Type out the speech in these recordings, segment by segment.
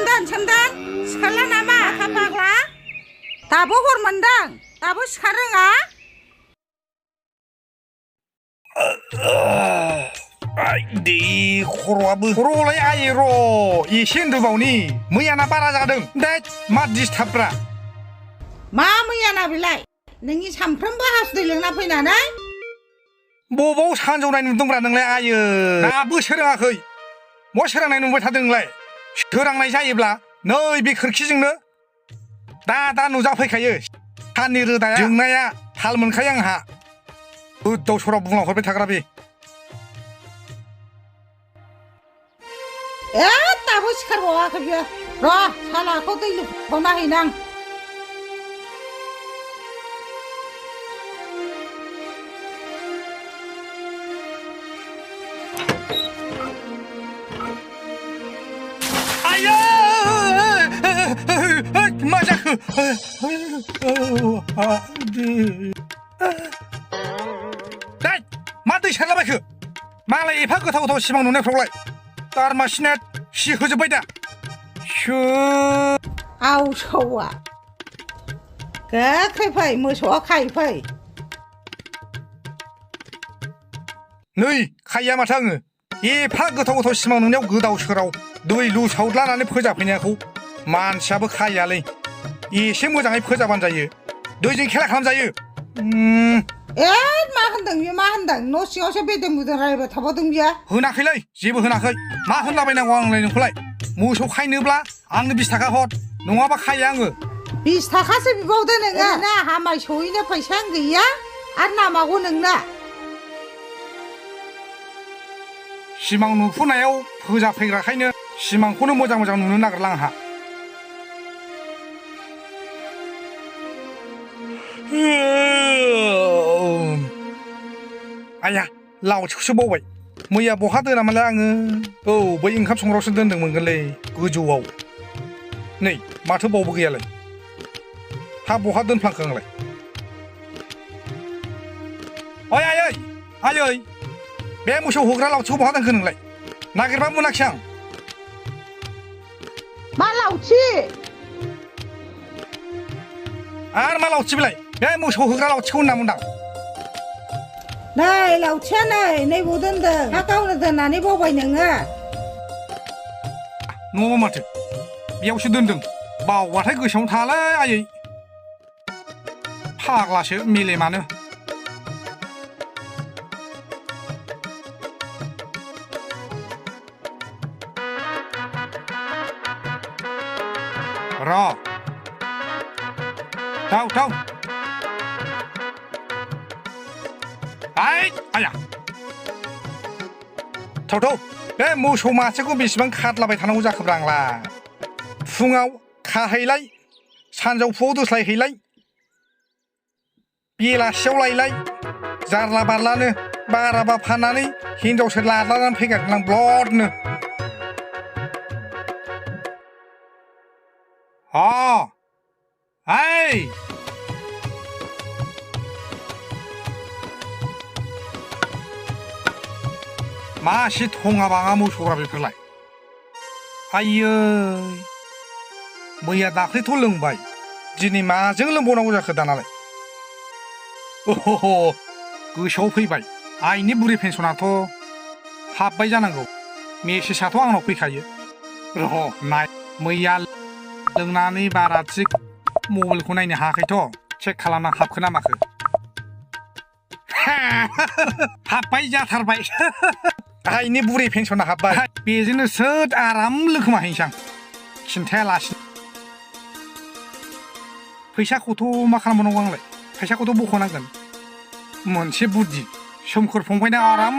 सोंदों सिखारला नामा आखा फाग्ला दाबो हर मोनदों दाबो सिखार रोङा आइदि खर'आलाय आइ र' एसे उन्दुबावनि मैयाना बारा जादों दा मा दिस्टार्बब्रा मा मैयाना बेलाय नोंनि सामफ्रोमबो हासुदै लोंना फैनानै बबाव सानजौनाय नुदोंब्रा नोंलाय आयै दाबो सोराङाखै मा सोरांनाय नुबाय थादों नोंलाय सोरांनाय जायोब्ला नै बे खोरखिजोंनो दा नुजाफैखायो साननि रोदाया जोंनाया थाल मोनखायो आंहा गोदाव सोराव बुंलांहरबाय थाग्रा बे दाबो सिखारबावाखै बियो र' सालाखौ दै लुबावना हैनां मा जाखो मा दै सारलाबायखो मालाय एफा गोथाव सिमां नुनायफ्रावलाय दारमासिना सिहोजोब्बाय दा आवसौआ गोख्रै फै मोसौआ खायफै नै खाया माथो आङो एफा गोथाव सिमां नुनायाव गोदाव सोराव दै लुसावद्लानानै फोजाफैनायखौ मानसियाबो खायालै एसे मोजाङै फोजाबानो जायो दैजों खेला खालामजायो मा होनदों बियो मा होनदों न' सिङावसो बेदों बुदों रायबाय थाबावदों बियो होनाखैलै जेबो होनाखै मा होनलाबायनांगौ आंलाय नोंखौलाय मोसौ खायनोब्ला आंनो 20 थाखा हर नङाबा खाया आङो 20 थाखासो बिबावदो नोङो ना हामाय सहैनो फैसायानो गैया आरो नामागौ नोंना सिमां नुफुनायाव फोजाफैग्राखायनो सिमांखौनो मोजां नुनो नागिरला आंहा आया लावथिखौसो बावबाय मैया बहा दोनामोनलाय आङो औ बै ओंखाम संग्रायावसो दोनदोंमोनलै गोजौआव नै माथो बावबो गैयालाय हा बहा दोनफ्लांखो आंलाय ओइ आयै बे मोसौ होग्रा लावथिखौ बहा दोनखो नोंलाय नागिरबा मोनाखिसै आं मा लावथि आर मा लावथि बेलाय बे मोसौ होग्रा लावथिखौ होनना बुंदां नै लावथिया नैबाव दोनदों हा गावनो दोननानै बावबाय नोङो न'आव माथो बेयावसो दोनदों बावबाथाय गोसोआवनो थायालै आयै फाग्लासो मेलेमानो र' थाव आया थाव बे मोसौ मासेखौ बेसेबां खादलाबाय थानांगौ जाखोब्रा आंलाय फुङाव खाहैलाय सानजौफुआव दोस्लायहैलाय बेलासियाव लायलाय जारला बारलानो बाराबा फाननानै हिनजावसो लाद्लानानै फैगारगोन आं ब्लडनो मासे थङा बाङा मोसौरा बेफोरलाय आयै मैया दाख्लैथ' लोंबाय दिनै माजों लोंबावनांगौ जाखो दानालाय गोसोआव फैबाय आइनि बुरि पेन्सनाथ' हाबबाय जानांगौ मेसेजआथ' आंनाव फैखायो र' नाय मैया लोंनानै बारा थिग मबाइलखौ नायनो हायाखैथ' चेक खालामना हाबखो ना माखो हाबबाय जाथारबाय आइनि बुरि पेन्सना हाबबाय बेजोंनो सोद आराम लोंखोमाहैनोसै आं खिन्थायालासिनो फैसाखौथ' मा खालामबावनांगौ आंलाय फैसाखौथ' बख'नांगोन मोनसे बुद्धि सोमखोर फंबायना आराम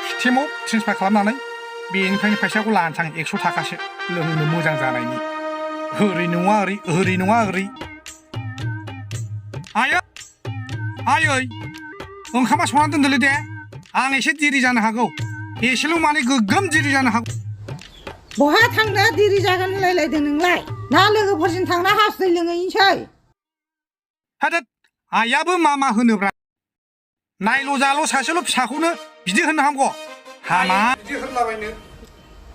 सिस्टेमाव ट्रेन्सफार खालामनानै बेनिफ्रायनो फैसाखौ लानोसै आं 100 थाखासो लोंनो मोजां जानायनि ओरै नङा ओरै आयै ओंखामा संनानै दोनदोलै दे आं एसे दिरि जानो हागौ एसेल' माने गोग्गोम दिरि जानो हागौ बहा थांनो दिरि जागोन होनलायलायदों नोंलाय ना लोगोफोरजों थांना हासुदै लोंहैनोसै हादोद आइयाबो मा होनोब्रा नायल' जाल' सासेल' फिसाखौनो बिदि होननो हामगौ हामा बिदि होनलाबायनो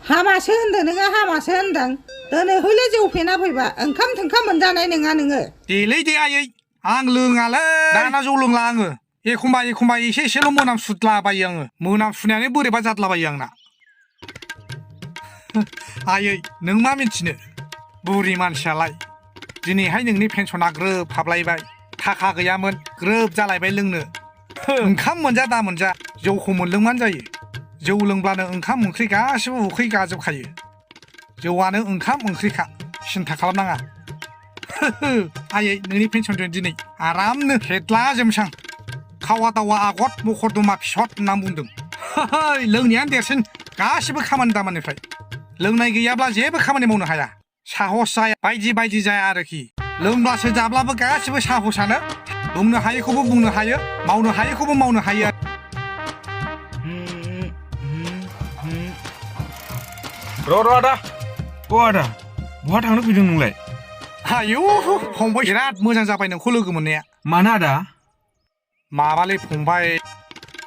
हामासो होनदों नोङो हामासो होनदों दिनै हयले जौ फेना फैबा ओंखाम थोंखाम मोनजानाय नङा नोङो देलै दे आयै आं लोङालै दाना जौ लोंला आङो एखमबा एखमबा एसे एसेल' मोनामसुद्लाबायो आङो मोनामसुनायानो बोरैबा जाद्लाबायो आंना आयै नों मा मिन्थिनो बुरि मानसियालाय दिनैहाय नोंनि पेन्सना ग्रोब हाबलायबाय थाखा गैयामोन ग्रोब जालायबाय लोंनो ओंखाम मोनजा दा मोनजा जौखौ मोनलोंबानो जायो जौ लोंब्लानो ओंखाम ओंख्रि गासिबो उखै गाजोबखायो जौआनो ओंखाम ओंख्रिखा सिन्था खालामनाङा आयै नोंनि पेन्सनजों दिनै आरामनो हेदलाजोबसां खावा दावा आगत मखरदमा फिसद होनना बुंदों लोंनायानो देरसिन गासिबो खामानि दामानिफ्राय लोंनाय गैयाब्ला जेबो खामानि मावनो हाया साहस जाया बायदि बायदि जाया आरोखि लोंब्लासो जाब्लाबो गासिबो साहसानो बुंनो हायैखौबो बुंनो हायो मावनो हायैखौबो मावनो हायो र' आदा आदा बहा थांनो फैदों नोंलाय आयौ फंबाय बिराद मोजां जाबाय नोंखौ लोगो मोननाया मानो आदा माबालै फंबाय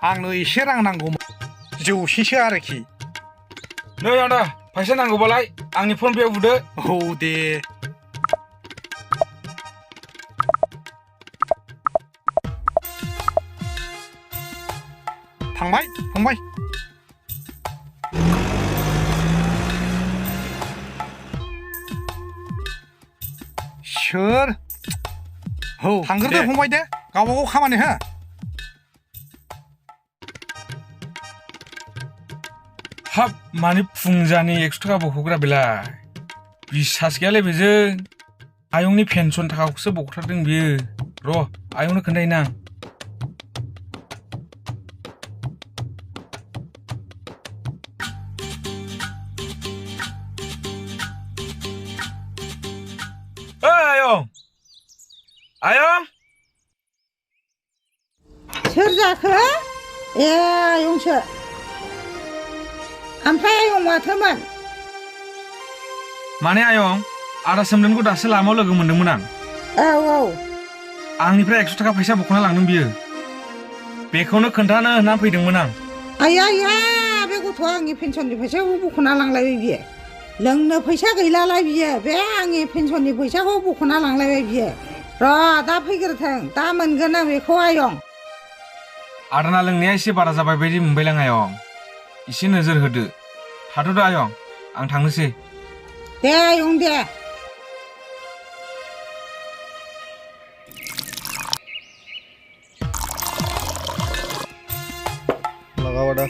आंनो एसे रां नांगौमोन जौसेसो आरोखि नै आदा फैसा नांगौबालाय आंनि फन पेआव बुदो औ दे थांबाय फंबाय सोर औ थांग्रोदो फंबाय दे गावबा गाव खामानि हो हाब माने फुंजानि 100 थाखा बख'ग्रा बेलाय बिसास गैयालै बेजों आयंनि पेन्सन थाखाखौसो बख'थारदों बियो र' आयंनो खोन्थाहैनो आं आयं सोर जाखो ए आयंसो ओमफ्राय आयं माथोमोन माने आयं आदा सोमदोनखौ दासो लामायाव लोगो मोनदोंमोन आं औ आंनिफ्राय 100 थाखा फैसा बख'ना लांदों बियो बेखौनो खोन्थानो होनना फैदोंमोन आं आया बे गथ'आ आंनि पेन्सननि फैसाखौ बख'ना लांलायबाय बियो लोंनो फैसा गैलालाय बियो बे आंनि पेन्सननि फैसाखौ बख'ना लांलायबाय बियो र' दा फैग्रोथों दा मोनगोन आं बेखौ आयं आदाना लोंनाया एसे बारा जाबाय बायदि मोनबायलां आयं एसे नोजोर होदो थाथ'दो आयं आं थांनोसै दे आयं दे लगाओ आदा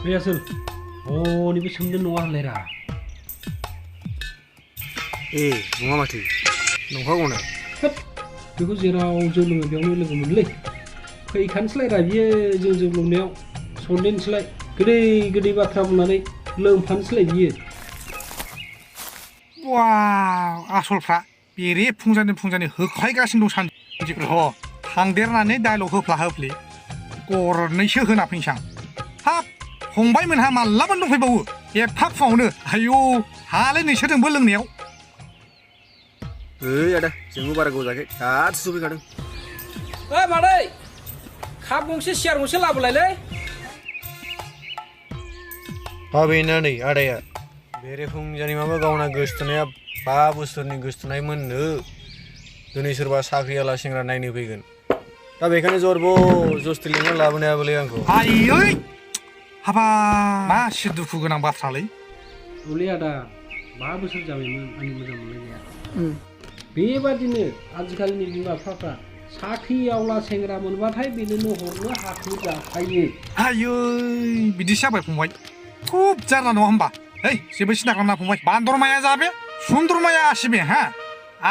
बे आसोल हनिबो सोमदोन नङा होनलायरा ए नङा माथो नंखागौनो बेखौ जेराव जौ लोङो बेयावनो लोगो मोनलै फैखानोसैलायरा बियो जों जौ लोंनायाव सन्देनसैलाय गोदै बाथ्रा बुंनानै लोंफानोसैलाय बियो वाव आसलफ्रा बेरे फुंजानि होख्लायगासिनो दं सानसेफोर थांदेरनानै डायलग होफ्ला होफ्लि गरनैसो होना फैसां हाब फंबायमोनहा मालाबानो दंफैबावो एफा फुङावनो आयौ हालाय नोंसोरजोंबो लोंनायाव ओइ आदा जोंबो बारा गोबाव जायाखै दासो सफैखादों ओइ मादै काप गंसे सियार गंसे लाबोलायलै बेनो नै आदाया बेरे फुंजानि माबा गावना गोसथोनाया 5 बोसोरनि गोसथोनायमोननो दिनै सोरबा साख्रियाला सेंग्रा नायनो फैगोन दा बेखायनो जबरदस्ति लिंना लाबोनायाबोलै आंखौ आयै हाबा मा एसे दुखु गोनां बाथ्रालै औलै आदा 5 बोसोर जाबायमोन आंनि मोजां मोनलायनाया बेबादिनो आजिखालिनि बिमा बिफाफ्रा साख्रियावला सेंग्रा मोनबाथाय बेनो हरनो हाखु जाखायो आयै बिदिसो जाबाय फंबाय खुब जारला नङा होमबा ओइ जेबो सिन्था खालामना फंबाय बान्दरमाया जाबे सुन्द्रमाया आसिबे हा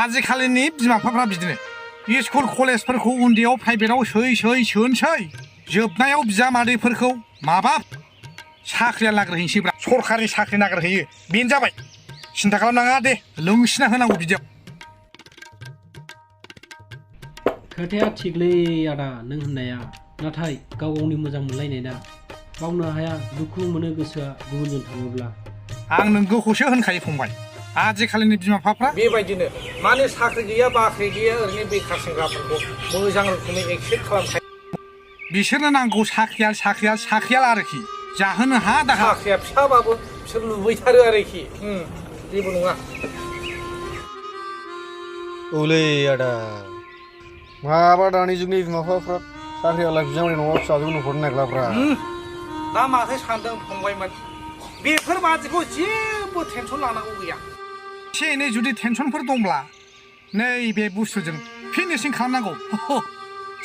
आजिखालिनि बिमा बिफाफ्रा बिदिनो स्कुल कलेजफोरखौ उन्दैयाव प्राइभेटाव सोनोसै जोबनायाव बिजामादैफोरखौ माबा साख्रिया नागिरहैनोसैब्रा सरखारि साख्रि नागिरहैयो बेनो जाबाय सिन्था खालामनाङा दे लोंसिना होनांगौ बिदियाव खोथाया थिगलै आदा नों होननाया नाथाय गावनि मोजां मोनलायनाय ना बावनो हाया दुखु मोनो गोसोआ गुबुनजों थाङोब्ला आं नोंगौखौसो होनखायो फंबाय आजिखालिनि बिमा बिफाफ्रा बेबायदिनो माने साख्रि गैया बाख्रि गैया ओरैनो बेखार सेंग्राफोरखौ मोजां रोखोमै एक्सेप्ट खालामखायो बिसोरनो नांगौ साख्रियाल आरोखि जाहोनो हा दाहा साख्रिया फिसाबाबो बिसोर लुबैथारो आरोखि जेबो नङा औलै आदा माबा दानि जुगनि बिमा बिफाफ्रा साख्रियाला बिजामादै न'आव फिसाजोखौ हरनो नागिरलाब्रा दा माथो सानदों फंबायमोन बेफोरबादिखौ जेबो टेनसन लानांगौ गैया एसे एनै जुदि टेनसनफोर दंब्ला नैबे बुस्थुजों फिनिशिं खालामनांगौ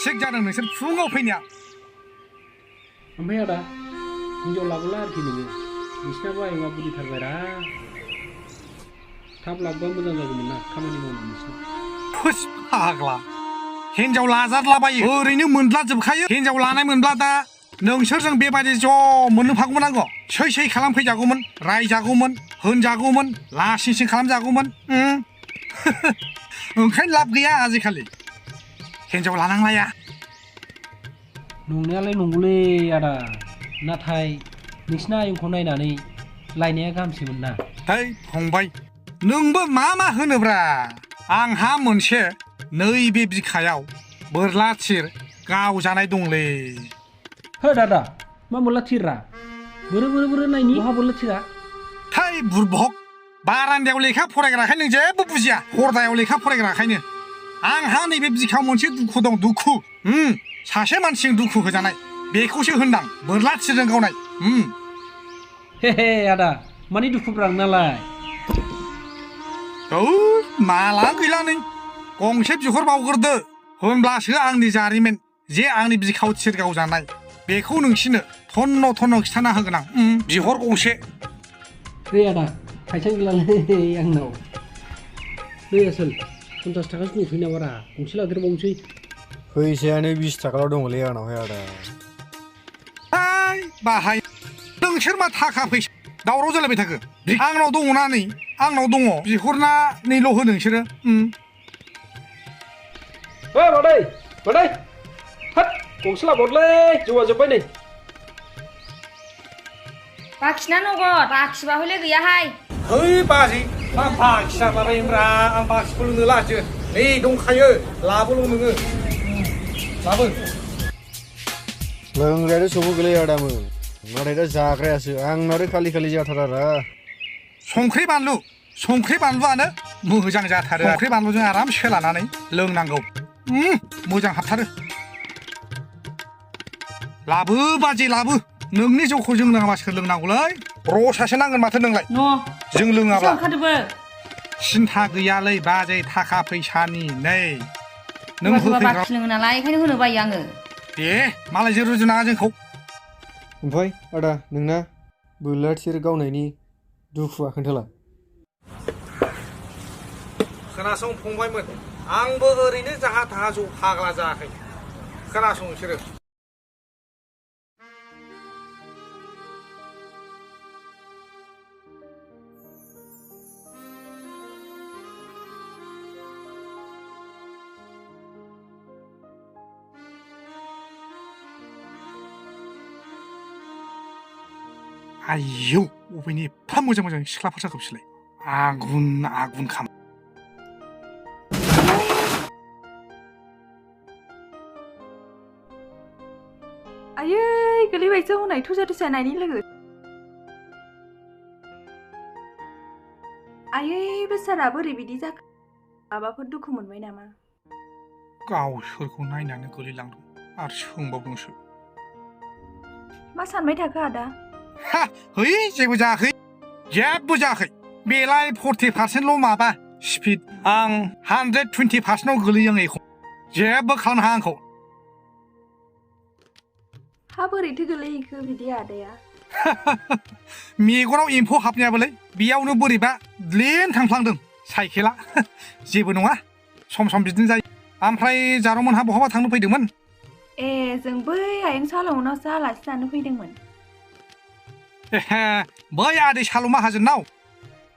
थिग जादों नोंसोर फुङाव फैनाया ओमफ्राय आदा हिनजाव लाबोला आरोखि नोङो नोंसिनाबो आयंआ बुरिथारबायरा थाब लाबोबा मोजां जागौमोन ना खामानि मावनो नोंसिना फुस फाग्ला हिनजाव लाजारलाबायो ओरैनो मोनद्लाजोबखायो हिनजाव लानाय मोनब्ला दा नोंसोरजों बेबायदि ज' मोननो फागौमोन आंखौ सै खालामफैजागौमोन रायजागौमोन होनजागौमोन लासिंसिं खालामजागौमोन ओंखायनो लाब गैया आजिखालि हिनजाव लानांलाया नंनायालाय नंगौलै आदा नाथाय नोंसिना आयंखौ नायनानै लायनाया गाहामसैमोन ना है फंबाय नोंबो मा होनोब्रा आंहा मोनसे नैबे बिखायाव बोरला थिर गावजानाय दंलै हो दादा मा बोरला थिरा बोरो नायनि बहा बोरला थिरा थै बुरबक बारान्दायाव लेखा फरायग्राखाय नों जेबो बुजिया हरदायाव लेखा फरायग्राखायनो आंहा नैबे बिखायाव मोनसे दुखु दं दुखु सासे मानसिजों दुखु होजानाय बेखौसो होनदां बोरला थिरजों गावनाय हे आदा मानि दुखुब्रा नालाय औ माला गैला नै गंसे बिहरबावग्रोदो होनब्लासो आंनि जारिमिन जे आंनि बिखायाव थिर गावजानाय बेखौ नोंसिनो थन्न खिथाना होगोन आं बिहर गंसे दे आदा फैसा गैलालै आंनाव दे आसोल 50 थाखासो दंसै नामारा गंसे लादेरबावनोसै फैसायानो 20 थाखाल' दङलै आंनावहाय आदा बाहाय नोंसोर मा थाखा फैसा दावराव जालायबाय थाखो आंनाव दङना नै आंनाव दङ बिहरना नैल' हो नोंसोरो बादै हाट गंसे लाबोदलै जौआ जोब्बाय नै बाखिना नगद बाखिबा हले गैयाहाय है बाजै मा बाखि जालाबायोब्रा आं बाखिखौ लोंनो लाजो नै दंखायो लाबोल' नोङो लाबो लोंग्रायाथ' सौबो गोलैयो आदामोन नाथाय दा जाग्रायासो आंनाव खालि जाथारा संख्रि बानलुआनो मोजां जाथारो संख्रि बानलुजों आराम सोलानानै लोंनांगौ मोजां हाबथारो लाबो बाजै लाबो नोंनि जौखौ जों लोङाबा सोर लोंनांगौलै रसासो नांगोन माथो नोंलाय जों लोङाबा सिन्था गैयालै बाजै थाखा फैसानि नै नों बाखि लोङो नालाय ओंखायनो होनो बायो आङो दे मालायजों रुजुनाङा जोंखौ ओमफ्राय आदा नोंना बोरला थिर गावनायनि दुखुआ खोन्थाला खोनासं फंबायमोन आंबो ओरैनो जाहा थाहा जौ फाग्ला जायाखै खोनासं नोंसोरो आयौ अबेनि एफा मोजां सिख्लाफोर जाखो बिसोरलाय आगुन खाम आयै गोलैबायसो हनै थुसा नायनि लोगो आयै बेसारा बोरै बिदि जाखो माबाफोर दुखु मोनबाय नामा गावसोरखौ नायनानै गोलैलांदों आरो सोंबावदोंसो मा सानबाय थाखो आदा है जेबो जायाखै बेलाय 40% माबा स्पिड आं 120%आव गोलैयो आं एखौ जेबो खालामनो हाया आंखौ हा बोरैथो गोलैहैखो बिदि आदाया मेगनाव एम्फौ हाबनायाबोलै बेयावनो बोरैबा द्लेन थांफ्लांदों साइकेला जेबो नङा सम बिदिनो जायो ओमफ्राय जारौमोनहा बहाबा थांनो फैदोंमोन ए जों बै आयं साल'नावसो आलासि जानो फैदोंमोन बै आदै साल' माहाजोननाव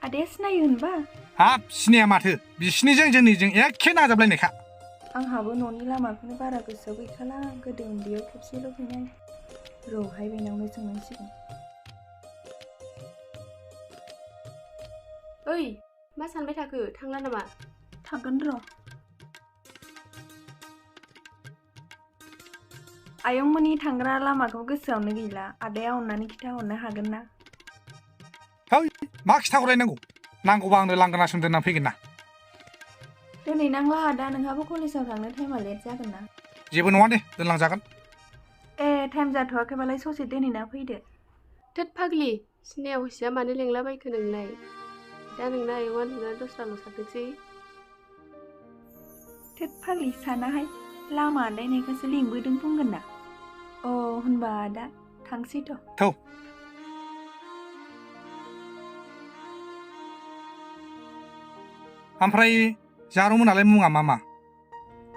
आदाया सिनायो होनबा हाब सिनाया माथो बिसिनिजों जोंनिजों एखे नाजाबलायनायखा आंहाबो न'नि लामाखौनो बारा गोसोआव गैखाला गोदो उन्दैयाव खेबसेल' फैनाय र'हाय बेनावनो सोंनांसिगोन ओइ मा सानबाय थाखो थांला नामा थांगोन र' आयंमोननि थांग्रा लामाखौ गोसोआवनो गैला आदाया अननानै खिथाहरनो हागोन ना है मा खिथाहरलायनांगौ नांगौबा आंनो लांगोनासिम दोनना फैगोन ना दिनै नांला आदा नोंहाबो कलेजाव थांनो टाइमा लेट जागोन ना जेबो नङा दे दोनलांजागोन ए टाइम जाथ'वाखैबालाय ससे दोनहैना फैदो थोद फाग्लि सिनाया हसिया मानो लेंलाबायखो नोंलाय दा नोंना आयंआ नुना दस्राल' सानथोंसै थोद फाग्लि सानाहाय लामा आन्दायनायखौसो लिंबोदों बुंगोन ना अ होनबा आदा थांसैथ' थौ ओमफ्राय जारौमोनालाय मुङा मा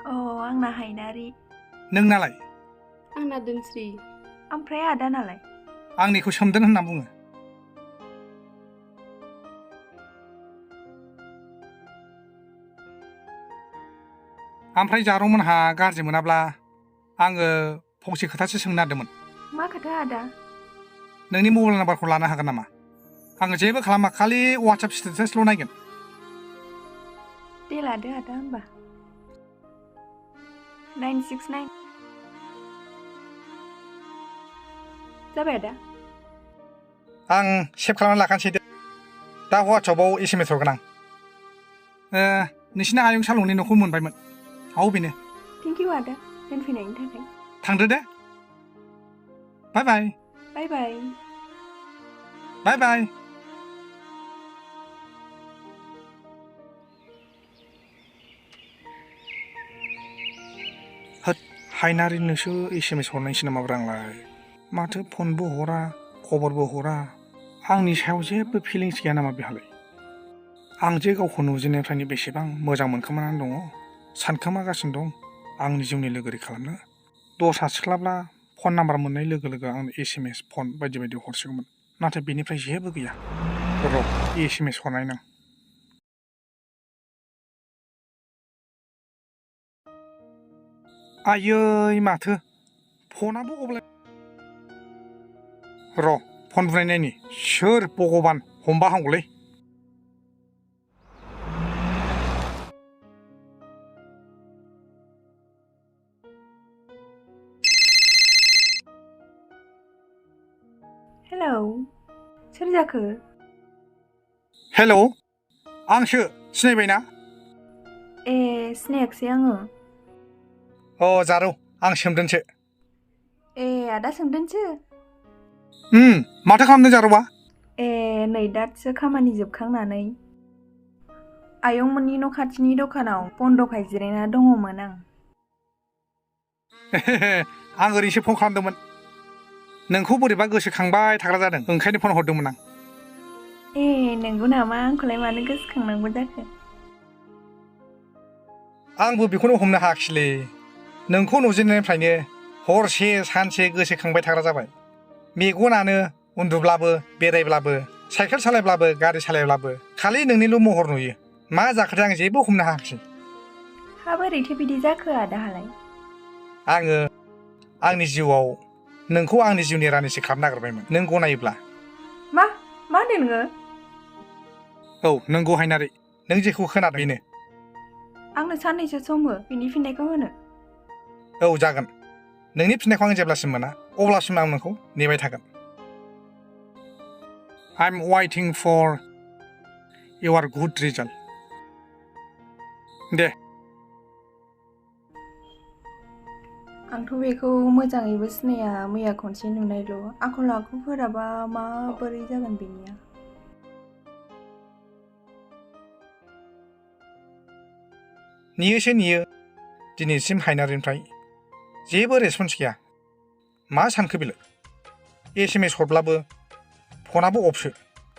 अ आंना हायनारि नोंनालाय आंना दोनस्रि ओमफ्राय आदा नालाय आंनिखौ सोमदोन होनना बुङो ओमफ्राय जारौमोनहा गाज्रि मोनाब्ला आङो फंसे खोथासो सोंनो नागिरदोंमोन मा खोथा आदा नोंनि मबाइल नाम्बारखौ लानो हागोन नामा आङो जेबो खालामा खालि वाट्सएप स्टेटासल' नायगोन दे लादो आदा होमबा 969 जाबाय आदा आं सेभ खालामनानै लाखानोसै दे दा वाट्सएपआव SMS हरगोन आं नोंसिना आयं सालंनि न'खौ मोनबायमोन बेनो थेंक इउ आदा दोनफैनायनि थाखाय थांदो दे बाय बाय बाय बाय बाय बाय होद हायनारिनोसो SMS हरनायसै नामाब्रा आंलाय माथो फनबो हरा खबरबो हरा आंनि सायाव जेबो फिलिंस गैया नामा बेहालाय आं जे गावखौ नुजेननायनिफ्रायनो बेसेबां मोजां मोनखोमानानै दङ सानखोमागासिनो दं आंनि जिउनि लोगोरि खालामनो दस्रा सिख्लाब्ला फन नाम्बार मोननाय लोगो लोगो आंनो SMS फन बायदि बायदि हरसिगौमोन नाथाय बेनिफ्राय जेबो गैया र' SMS हरनाय नां आयै माथो फनाबो अब्ला र' फन बुनायनायनि सोर भगबान हमबा हामगौलै हेलौ सोर जाखो हेलौ आंसो सिनायबायना ए सिनायाखिसै आङो जारौ आं सोमदोनसो ए आदा सोमदोनसो माथो खालामदों जारौआ ए नै दासो खामानि जोबखांनानै आयंमोननि न' खाथिनि दखानाव बन्द'खाय जिरायना दङमोन आं आं ओरैनोसो फन खालामदोंमोन नोंखौ बोरैबा गोसोखांबाय थाग्रा जादों ओंखायनो फन हरदोंमोन आं ए नंगौ नामा आंखौलाय मानो गोसोखांनांगौ जाखो आंबो बेखौनो हमनो हायाखिसैलै नोंखौ नुजेननायनिफ्रायनो हरसे सानसे गोसोखांबाय थाग्रा जाबाय मेगनानो उन्दुब्लाबो बेरायब्लाबो साइकेल सालायब्लाबो गारि सालायब्लाबो खालि नोंनिल' महर नुयो मा जाखोथाय आं जेबो हमनो हायाखिसै बोरैथो बिदि जाखो आदाहालाय आङो आंनि जिउआव नोंखौ आंनि जिउनि रानिसो खालामनो नागिरबायमोन नों गनायोब्ला मा होनदों नोङो औ नोंगौ हायनारि नों जेखौ खोनादों बेनो आंनो साननैसो सम हो बिनि फिननायखौ होनो औ जागोन नोंनि फिननायखौ आं जेब्लासिम मोना अब्लासिम आं नोंखौ नेबाय थागोन I'm waiting for your good result दे आंथ' बेखौ मोजाङैबो सिनाया मैया खनसे नुनायल' आखल आखुफोराबा माबोरै जागोन बेनिया नेयोसो नेयो दिनैसिम हायनारिनिफ्राय जेबो रेसपन्स गैया मा सानखो बेलाय SMS हरब्लाबो फनाबो अफसो